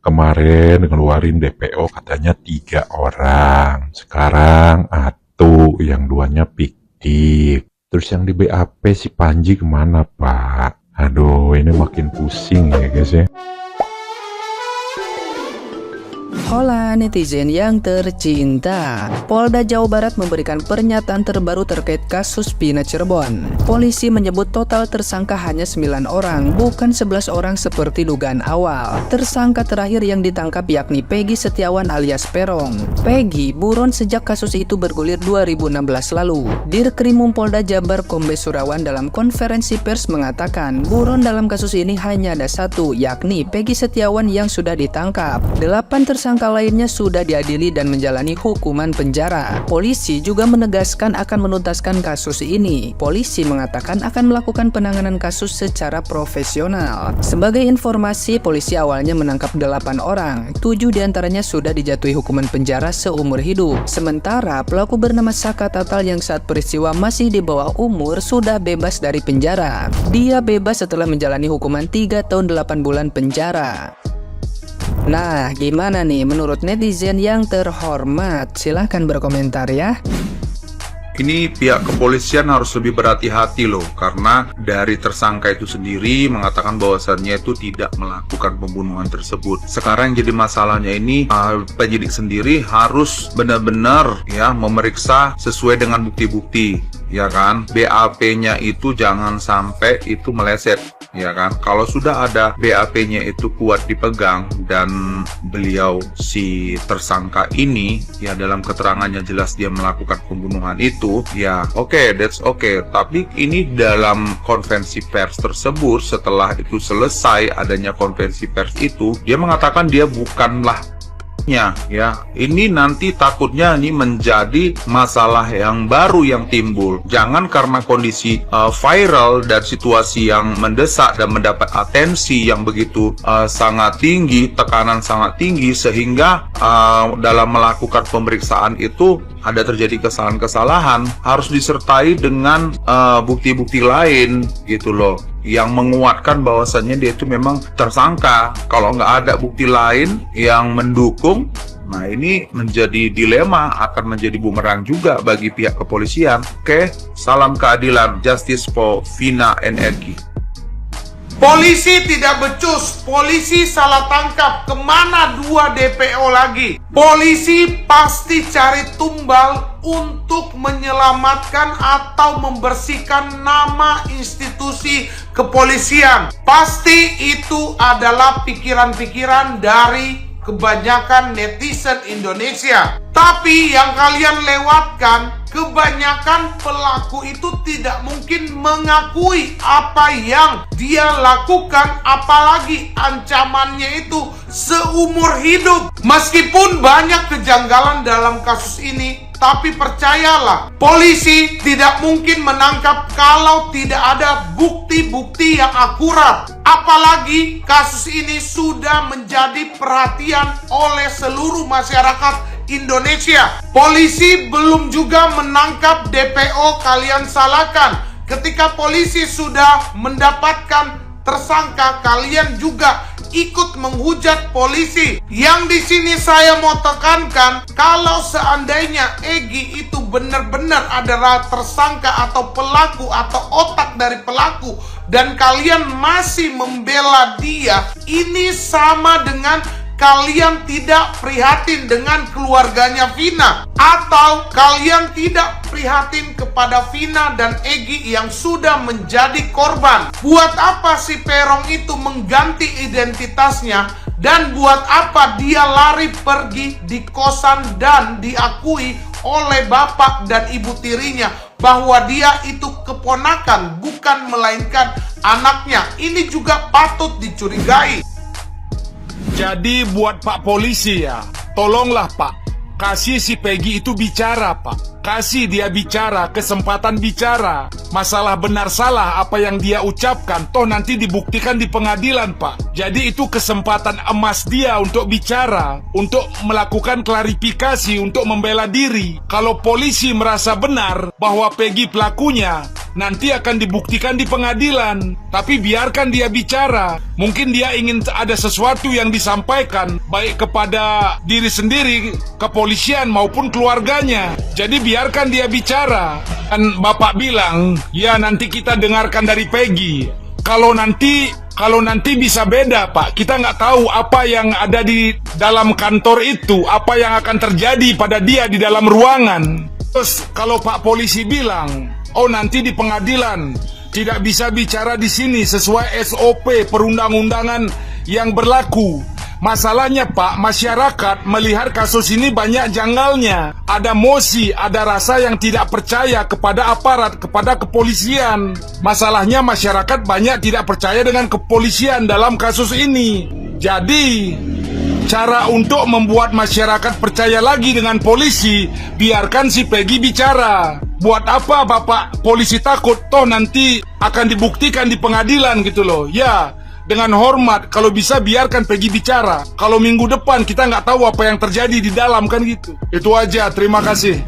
kemarin ngeluarin DPO katanya 3 orang. Sekarang atu, yang 2-nya fiktif. Terus yang di BAP si Panji kemana, Pak? Aduh, ini makin pusing ya guys ya. Hola netizen yang tercinta, Polda Jawa Barat memberikan pernyataan terbaru terkait kasus Vina Cirebon. Polisi menyebut total tersangka hanya 9 orang, bukan 11 orang seperti dugaan awal. Tersangka terakhir yang ditangkap yakni Peggy Setiawan alias Perong. Peggy buron sejak kasus itu bergulir 2016 lalu. Dirkrimum Polda Jabar Kombes Surawan dalam konferensi pers mengatakan buron dalam kasus ini hanya ada satu, yakni Peggy Setiawan yang sudah ditangkap. 8 tersangka lainnya sudah diadili dan menjalani hukuman penjara. Polisi juga menegaskan akan menuntaskan kasus ini. Polisi mengatakan akan melakukan penanganan kasus secara profesional. Sebagai informasi, polisi awalnya menangkap 8 orang. 7 diantaranya sudah dijatuhi hukuman penjara seumur hidup. Sementara pelaku bernama Saka Tatal yang saat peristiwa masih di bawah umur sudah bebas dari penjara. Dia bebas setelah menjalani hukuman 3 tahun 8 bulan penjara. Nah, gimana nih menurut netizen yang terhormat? Silahkan berkomentar ya. Ini pihak kepolisian harus lebih berhati-hati loh, karena dari tersangka itu sendiri mengatakan bahwasannya itu tidak melakukan pembunuhan tersebut. Sekarang yang jadi masalahnya ini penyidik sendiri harus benar-benar ya memeriksa sesuai dengan bukti-bukti, ya kan? BAP-nya itu jangan sampai itu meleset, ya kan? Kalau sudah ada BAP-nya itu kuat dipegang dan beliau si tersangka ini ya dalam keterangannya jelas dia melakukan pembunuhan itu, ya oke, that's okay. Tapi ini dalam konferensi pers tersebut, setelah itu selesai adanya konferensi pers itu, dia mengatakan dia bukanlah ya. Ini nanti takutnya ini menjadi masalah yang baru yang timbul. Jangan karena kondisi viral dan situasi yang mendesak dan mendapat atensi yang begitu sangat tinggi, tekanan sangat tinggi, sehingga dalam melakukan pemeriksaan itu ada terjadi kesalahan-kesalahan, harus disertai dengan bukti-bukti lain gitu loh, yang menguatkan bahwasannya dia itu memang tersangka. Kalau nggak ada bukti lain yang mendukung, nah ini menjadi dilema, akan menjadi bumerang juga bagi pihak kepolisian. Oke, salam keadilan, justice for Vina and Egi. Polisi tidak becus, polisi salah tangkap. Kemana 2 DPO lagi? Polisi pasti cari tumbal untuk menyelamatkan atau membersihkan nama institusi kepolisian. Pasti itu adalah pikiran-pikiran dari kebanyakan netizen Indonesia. Tapi yang kalian lewatkan, kebanyakan pelaku itu tidak mungkin mengakui apa yang dia lakukan, apalagi ancamannya itu seumur hidup. Meskipun banyak kejanggalan dalam kasus ini, tapi percayalah, polisi tidak mungkin menangkap kalau tidak ada bukti-bukti yang akurat. Apalagi kasus ini sudah menjadi perhatian oleh seluruh masyarakat Indonesia. Polisi belum juga menangkap DPO, kalian salahkan. Ketika polisi sudah mendapatkan tersangka, kalian juga ikut menghujat polisi. Yang di sini saya mau tekankan, kalau seandainya Egi itu benar-benar adalah tersangka atau pelaku atau otak dari pelaku, dan kalian masih membela dia, ini sama dengan kalian tidak prihatin dengan keluarganya Vina, atau kalian tidak prihatin kepada Vina dan Egi yang sudah menjadi korban. Buat apa si Perong itu mengganti identitasnya, dan buat apa dia lari pergi di kosan dan diakui oleh bapak dan ibu tirinya bahwa dia itu keponakan, bukan melainkan anaknya. Ini juga patut dicurigai. Jadi buat Pak Polisi ya, tolonglah Pak, kasih si Peggy itu bicara Pak. Kasih dia bicara, kesempatan bicara. Masalah benar salah apa yang dia ucapkan, toh nanti dibuktikan di pengadilan Pak. Jadi itu kesempatan emas dia untuk bicara, untuk melakukan klarifikasi, untuk membela diri. Kalau polisi merasa benar bahwa Peggy pelakunya, nanti akan dibuktikan di pengadilan. Tapi biarkan dia bicara. Mungkin dia ingin ada sesuatu yang disampaikan, baik kepada diri sendiri, kepolisian maupun keluarganya. Jadi biarkan dia bicara. Dan Bapak bilang, ya nanti kita dengarkan dari Peggy. Kalau nanti bisa beda, Pak. Kita nggak tahu apa yang ada di dalam kantor itu, apa yang akan terjadi pada dia di dalam ruangan. Terus kalau Pak polisi bilang, oh nanti di pengadilan tidak bisa bicara di sini sesuai SOP perundang-undangan yang berlaku. Masalahnya Pak, masyarakat melihat kasus ini banyak janggalnya. Ada mosi, ada rasa yang tidak percaya kepada aparat, kepada kepolisian. Masalahnya masyarakat banyak tidak percaya dengan kepolisian dalam kasus ini. Jadi, cara untuk membuat masyarakat percaya lagi dengan polisi, biarkan si Peggy bicara. Buat apa Bapak polisi takut? Toh nanti akan dibuktikan di pengadilan gitu loh. Ya, dengan hormat, kalau bisa biarkan Peggy bicara. Kalau minggu depan kita nggak tahu apa yang terjadi di dalam kan gitu. Itu aja, terima kasih.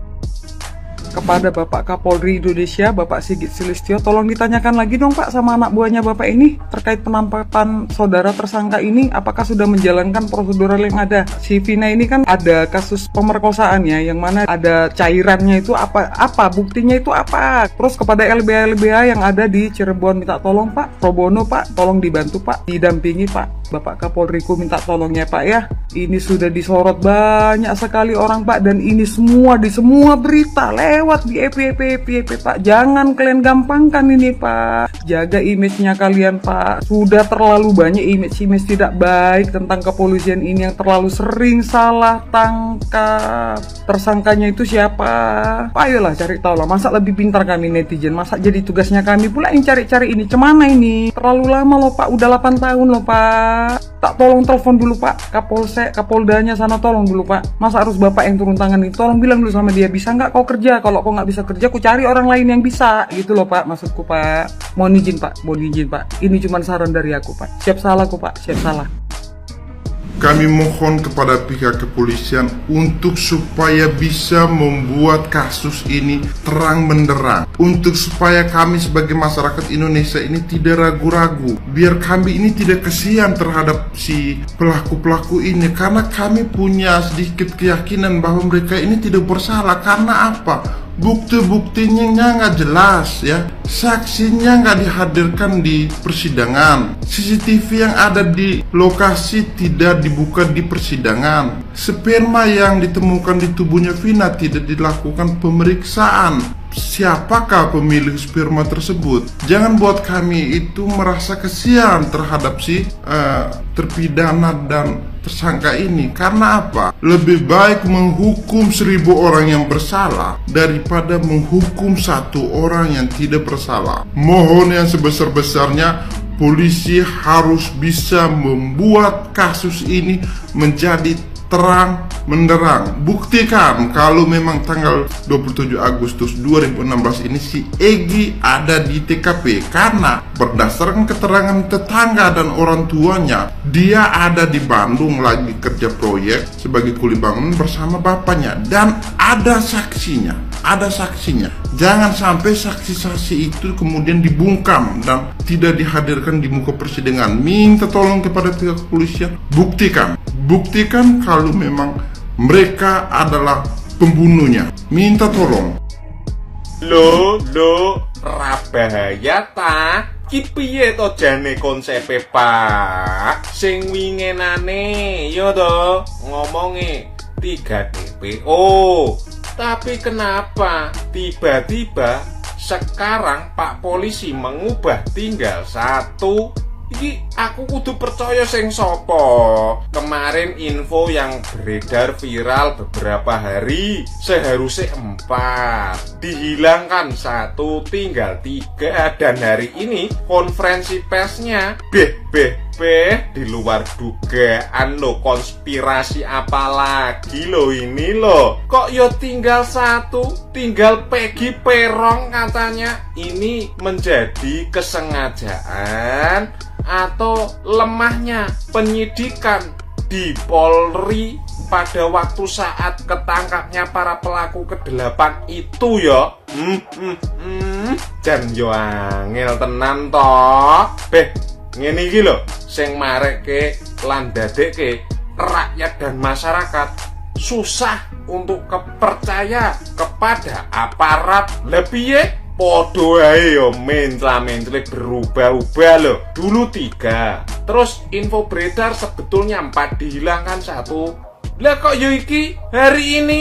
Kepada Bapak Kapolri Indonesia, Bapak Sigit Sulistyo, tolong ditanyakan lagi dong Pak sama anak buahnya Bapak ini terkait penampakan saudara tersangka ini, apakah sudah menjalankan prosedural yang ada. Si Vina ini kan ada kasus pemerkosaan ya, yang mana ada cairannya itu apa buktinya itu apa. Terus kepada LBH yang ada di Cirebon, minta tolong Pak, pro bono Pak, tolong dibantu Pak, didampingi Pak. Bapak Kapolriku minta tolongnya Pak ya. Ini sudah disorot banyak sekali orang Pak, dan ini semua di semua berita lewat di FYP Pak. Jangan kalian gampangkan ini Pak. Jaga image-nya kalian Pak. Sudah terlalu banyak image tidak baik tentang kepolisian ini yang terlalu sering salah tangkap. Tersangkanya itu siapa? Pak, ayolah cari tahu lah. Masa lebih pintar kami netizen? Masa jadi tugasnya kami pula yang cari-cari ini? Cemana ini? Terlalu lama loh Pak. Udah 8 tahun loh Pak. Tak tolong telepon dulu Pak Kapoldanya sana, tolong dulu Pak. Masa harus Bapak yang turun tangan nih? Tolong bilang dulu sama dia, bisa nggak kau kerja? Kalau kau nggak bisa kerja, ku cari orang lain yang bisa. Gitu loh Pak, maksudku Pak. Mohon izin Pak. Ini cuma saran dari aku Pak. Siap salah ku Pak, siap salah. Kami mohon kepada pihak kepolisian untuk supaya bisa membuat kasus ini terang benderang, untuk supaya kami sebagai masyarakat Indonesia ini tidak ragu-ragu, biar kami ini tidak kesian terhadap si pelaku-pelaku ini, karena kami punya sedikit keyakinan bahwa mereka ini tidak bersalah. Karena apa? Bukti-buktinya nggak jelas ya, saksinya nggak dihadirkan di persidangan, CCTV yang ada di lokasi tidak dibuka di persidangan, sperma yang ditemukan di tubuhnya Vina tidak dilakukan pemeriksaan. Siapakah pemilik sperma tersebut? Jangan buat kami itu merasa kesian terhadap si terpidana dan tersangka ini. Karena apa? Lebih baik menghukum 1000 orang yang bersalah daripada menghukum 1 orang yang tidak bersalah. Mohon yang sebesar-besarnya polisi harus bisa membuat kasus ini menjadi terang menderang. Buktikan kalau memang tanggal 27 Agustus 2016 ini si Egy ada di TKP, karena berdasarkan keterangan tetangga dan orang tuanya, dia ada di Bandung lagi kerja proyek sebagai kuli bangunan bersama bapaknya, dan ada saksinya. Jangan sampai saksi-saksi itu kemudian dibungkam dan tidak dihadirkan di muka persidangan. Minta tolong kepada pihak kepolisian, buktikan kalau memang mereka adalah pembunuhnya. Minta tolong. Lo, rabahaya ta? Ki piye to jane konsepe Pak? Sing wingenane yo to ngomonge 3 DPO. Tapi kenapa tiba-tiba sekarang Pak Polisi mengubah tinggal 1? Iki aku kudu percaya sing sopo. Kemarin info yang beredar viral beberapa hari seharusnya 4, dihilangkan 1, tinggal 3. Dan hari ini konferensi persnya di luar dugaan lo. Konspirasi apa lagi lo ini lo? Kok yo tinggal 1, tinggal Peggy Perong katanya. Ini menjadi kesengajaan atau lemahnya penyidikan di Polri pada waktu saat ketangkapnya para pelaku ke-8 itu ya. jan yo angel tenan toh. Beh, ngene iki lho sing marekke lan dadekke rakyat dan masyarakat susah untuk percaya kepada aparat. Lebih podo ae yo mentla-mentli berubah-ubah loh. Dulu 3, terus info beredar sebetulnya 4, dihilangkan 1. Lah kok yo iki hari ini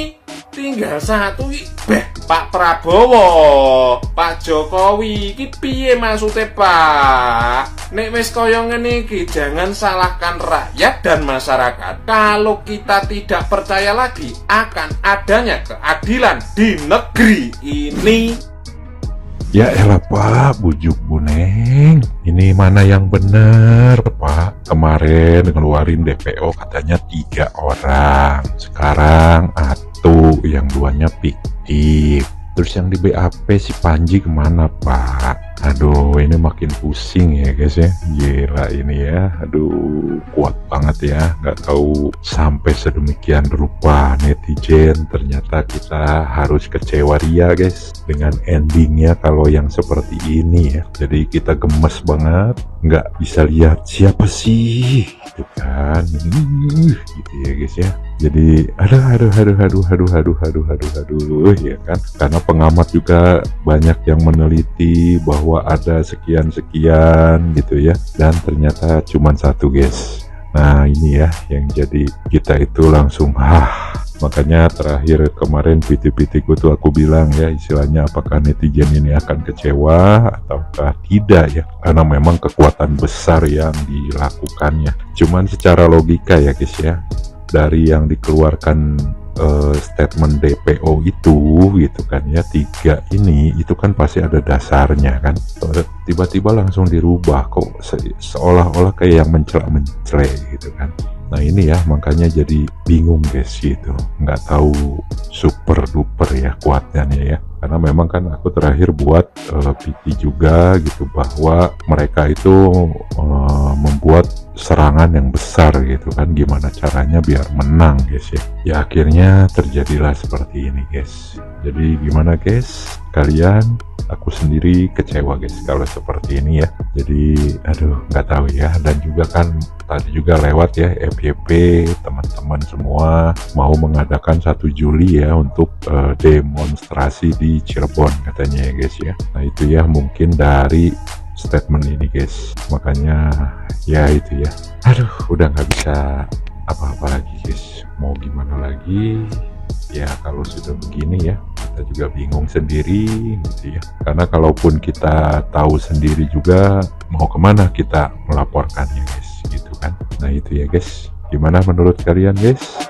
tinggal 1 iki. Beh, Pak Prabowo, Pak Jokowi iki piye maksudnya Pak? Nek wis kaya ngene iki jangan salahkan rakyat dan masyarakat. Kalau kita tidak percaya lagi akan adanya keadilan di negeri ini. Ya elah Pak, bujuk Bu Neng. Ini mana yang bener Pak? Kemarin ngeluarin DPO katanya 3 orang. Sekarang atuh, yang 2-nya fiktif. Terus yang di BAP si Panji kemana Pak? Aduh, ini makin pusing ya guys ya. Gila ini ya. Aduh, kuat banget ya. Nggak tahu sampai sedemikian rupa netizen. Ternyata kita harus kecewa ria guys dengan endingnya kalau yang seperti ini ya. Jadi kita gemes banget. Nggak bisa lihat siapa sih gitu kan. Gitu ya guys ya. Jadi aduh ya kan, karena pengamat juga banyak yang meneliti bahwa ada sekian gitu ya, dan ternyata cuma 1 guys. Nah ini ya yang jadi kita itu langsung makanya terakhir kemarin PT-PT tuh aku bilang ya, istilahnya apakah netizen ini akan kecewa ataukah tidak ya, karena memang kekuatan besar yang dilakukannya. Cuman secara logika ya guys ya, dari yang dikeluarkan statement DPO itu gitu kan ya, 3 ini itu kan pasti ada dasarnya kan. Tiba-tiba langsung dirubah kok seolah-olah kayak yang mencela gitu kan. Nah ini ya makanya jadi bingung guys gitu, nggak tahu super duper ya kuatnya ya, karena memang kan aku terakhir buat PT juga gitu bahwa mereka itu membuat serangan yang besar gitu kan, gimana caranya biar menang guys ya. Ya akhirnya terjadilah seperti ini guys. Jadi gimana guys kalian? Aku sendiri kecewa guys kalau seperti ini ya. Jadi aduh nggak tahu ya. Dan juga kan tadi juga lewat ya FYP teman-teman semua mau mengadakan 1 Juli ya untuk demonstrasi di Cirebon katanya ya guys ya. Nah itu ya mungkin dari statement ini guys, makanya ya itu ya, aduh udah nggak bisa apa-apa lagi guys, mau gimana lagi ya. Kalau sudah begini ya kita juga bingung sendiri gitu ya, karena kalaupun kita tahu sendiri juga mau kemana kita melaporkannya guys gitu kan. Nah itu ya guys, gimana menurut kalian guys?